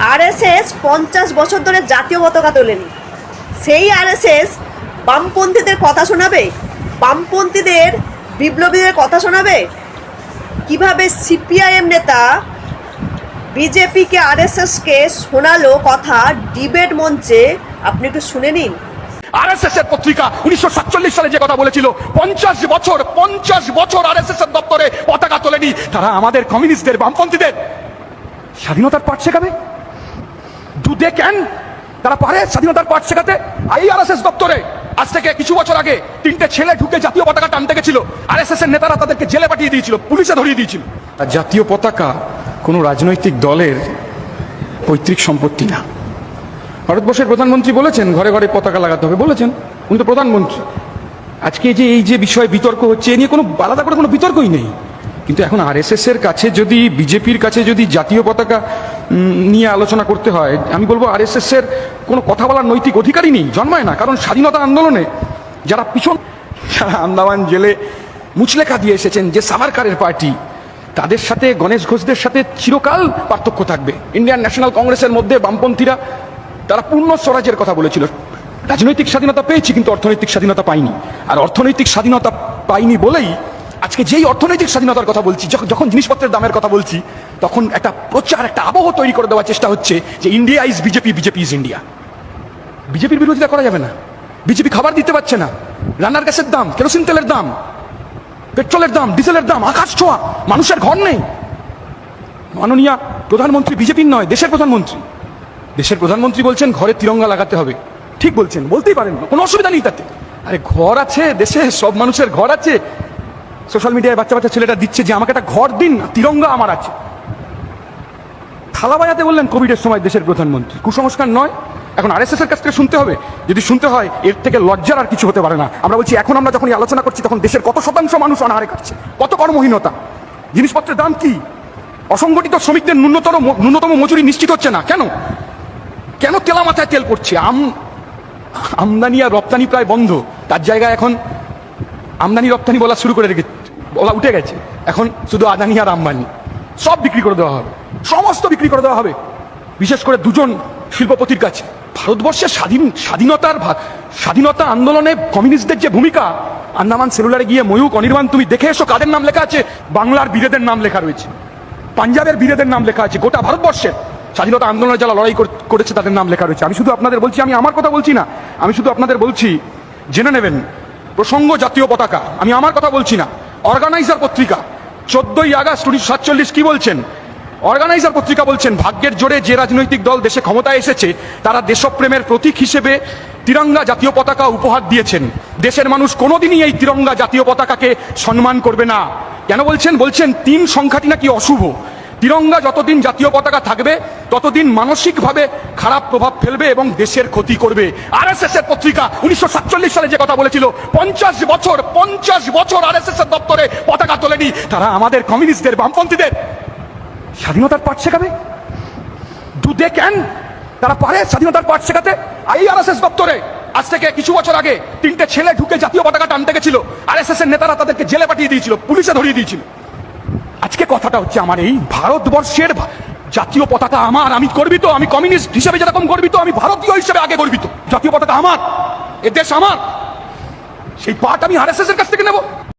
RSS 50 বছর ধরে জাতীয় পতাকা তোলেনি। সেই আরএসএস বামপন্থীদের কথা শোনাবে, বামপন্থীদের বিপ্লবীদের কথা শোনাবে। কিভাবে সিপিআইএম নেতা বিজেপিকে আরএসএসকে শোনালো কথা ডিবেট মঞ্চে, আপনি একটু শুনে নিন। আরএসএস এর পত্রিকা 1947 সালে যে কথা বলেছিল 50 বছর আরএসএস এর দপ্তরে পতাকা তোলেনি, তারা আমাদের কমিউনিস্টদের বামপন্থীদের স্বাধীনতার পাঠ শেখাবে। Do they can? তারা পারে স্বাধীনতার পাঠ শেখাতে? এই আরএসএস দপ্তরে আজ থেকে কিছু বছর আগে 3টে ছেলে ঢুকে জাতীয় পতাকা টানতে গেছিল, আরএসএস এর নেতারা তাদেরকে জেলে পাঠিয়ে দিয়েছিল, পুলিশে ধরিয়ে দিয়েছিল। জাতীয় পতাকা কোনো রাজনৈতিক দলের পৈতৃক সম্পত্তি না। ভারতবর্ষের প্রধানমন্ত্রী বলেছেন ঘরে ঘরে পতাকা লাগাতে হবে, বলেছেন, উনি তো প্রধানমন্ত্রী। আজকে যে এই যে বিষয়ে বিতর্ক হচ্ছে, এ নিয়ে কোনো আলাদা করে কোনো বিতর্কই নেই। কিন্তু এখন আরএসএস এর কাছে যদি, বিজেপির কাছে যদি জাতীয় পতাকা নিয়ে আলোচনা করতে হয়, আমি বলবো আরএসএস এর কোনো কথা বলার নৈতিক অধিকারই নেই, জন্মায় না। কারণ স্বাধীনতা আন্দোলনে যারা যারা আন্দামান জেলে মুচলেখা দিয়ে এসেছেন, যে সাভারকারের পার্টি, তাদের সাথে গণেশ ঘোষদের সাথে চিরকাল পার্থক্য থাকবে। ইন্ডিয়ান ন্যাশনাল কংগ্রেসের মধ্যে বামপন্থীরা তারা পূর্ণ স্বরাজের কথা বলেছিল। রাজনৈতিক স্বাধীনতা পেয়েছি কিন্তু অর্থনৈতিক স্বাধীনতা পাইনি। আর অর্থনৈতিক স্বাধীনতা পাইনি বলেই আজকে যেই অর্থনৈতিক স্বাধীনতার কথা বলছি, যখন জিনিসপত্রের দামের কথা বলছি, তখন একটা প্রচার, একটা আবহ তৈরি করে দেওয়ার চেষ্টা হচ্ছে যে India is BJP, BJP is India. বিজেপির বিরোধিতা করা যাবে না। বিজেপি খাবার দিতে পারছে না, রান্নার গ্যাসের দাম, কেরোসিন তেলের দাম, পেট্রোলের দাম, ডিজেলের দাম আকাশ ছোঁয়া, মানুষের ঘর নেই। মাননীয় প্রধানমন্ত্রী বিজেপির নয়, দেশের প্রধানমন্ত্রী। দেশের প্রধানমন্ত্রী বলছেন ঘরে তিরঙ্গা লাগাতে হবে। ঠিক বলছেন, বলতেই পারেন, কোনো অসুবিধা নেই তাতে। আরে ঘর আছে দেশে, সব মানুষের ঘর আছে। সোশ্যাল মিডিয়ায় বাচ্চা বাচ্চা ছেলেটা দিচ্ছে যে আমাকে একটা ঘর দিন, তিরঙ্গা আমার আছে। থালা বাজাতে বললেন কোভিডের সময় দেশের প্রধানমন্ত্রী, কুসংস্কার নয়? এখন আরএসএস এর কাছ থেকে শুনতে হবে? যদি শুনতে হয়, এর থেকে লজ্জার আর কিছু হতে পারে না। আমরা বলছি এখন আমরা যখন আলোচনা করছি, তখন দেশের কত শতাংশ মানুষ অনাহারে কাটছে, কত কর্মহীনতা, জিনিসপত্রের দাম কি, অসংগঠিত শ্রমিকদের ন্যূনতম মজুরি নিশ্চিত হচ্ছে না। কেন কেন তেলা মাথায় তেল পড়ছে? আমদানি আর রপ্তানি প্রায় বন্ধ, তার জায়গায় এখন আমদানি রপ্তানি বলা শুরু করে রেখেছে, বলা উঠে গেছে। এখন শুধু আদানি আর আম্বানি, সব বিক্রি করে দেওয়া হবে, সমস্ত বিক্রি করে দেওয়া হবে, বিশেষ করে দুজন শিল্পপতির কাছে। ভারতবর্ষের স্বাধীনতা আন্দোলনে কমিউনিস্টদের যে ভূমিকা, আন্দামান সেলুলারে গিয়ে ময়ূক, অনির্বাণ তুমি দেখে এসো কাদের নাম লেখা আছে। বাংলার বীরেদের নাম লেখা রয়েছে, পাঞ্জাবের বীরেদের নাম লেখা আছে, গোটা ভারতবর্ষের স্বাধীনতা আন্দোলনে যারা লড়াই করেছে তাদের নাম লেখা রয়েছে। আমি শুধু আপনাদের বলছি, আমি আমার কথা বলছি না, আমি শুধু আপনাদের বলছি, জেনে নেবেন প্রসঙ্গ জাতীয় পতাকা, আমি আমার কথা বলছি না। অর্গানাইজার পত্রিকা 14ই আগস্ট 1947 কি বলছেন? অর্গানাইজার পত্রিকা বলছেন ভাগ্যের জোরে যে রাজনৈতিক দল দেশে ক্ষমতায় এসেছে, তারা দেশপ্রেমের প্রতীক হিসেবে তিরঙ্গা জাতীয় পতাকা উপহার দিয়েছেন। দেশের মানুষ কোনোদিনই এই তিরঙ্গা জাতীয় পতাকাকে সম্মান করবে না। কেন বলছেন? বলছেন 3 সংখ্যাটি নাকি অশুভ। তিরঙ্গা যতদিন জাতীয় পতাকা থাকবে, ততদিন মানসিকভাবে খারাপ প্রভাব ফেলবে এবং দেশের ক্ষতি করবে। আরএসএস এর পত্রিকা 1947 সালে যে কথা বলেছিল 50 বছর আরএসএস এর দপ্তরে পতাকা তোলেনি, তারা আমাদের কমিউনিস্টদের বামপন্থীদের স্বাধীনতার পাঠ শেখাবে। Do they can? তারা পারে স্বাধীনতার পাঠ শেখাতে? এই আরএসএস দপ্তরে আজ থেকে কিছু বছর আগে 3টে ছেলে ঢুকে জাতীয় পতাকা টানতে গেছিল, আরএসএস এর নেতারা তাদেরকে জেলে পাঠিয়ে দিয়েছিল, পুলিশে ধরিয়ে দিয়েছিল। আজকে কথাটা হচ্ছে আমার এই ভারতবর্ষের জাতীয় পতাকা আমার, আমি গর্বিত, আমি কমিউনিস্ট হিসেবে যেরকম গর্বিত, আমি ভারতীয় হিসেবে আগে গর্বিত। জাতীয় পতাকা আমার, এ দেশ আমার, সেই পাঠ আমি আরএসএস এর কাছ থেকে নেব?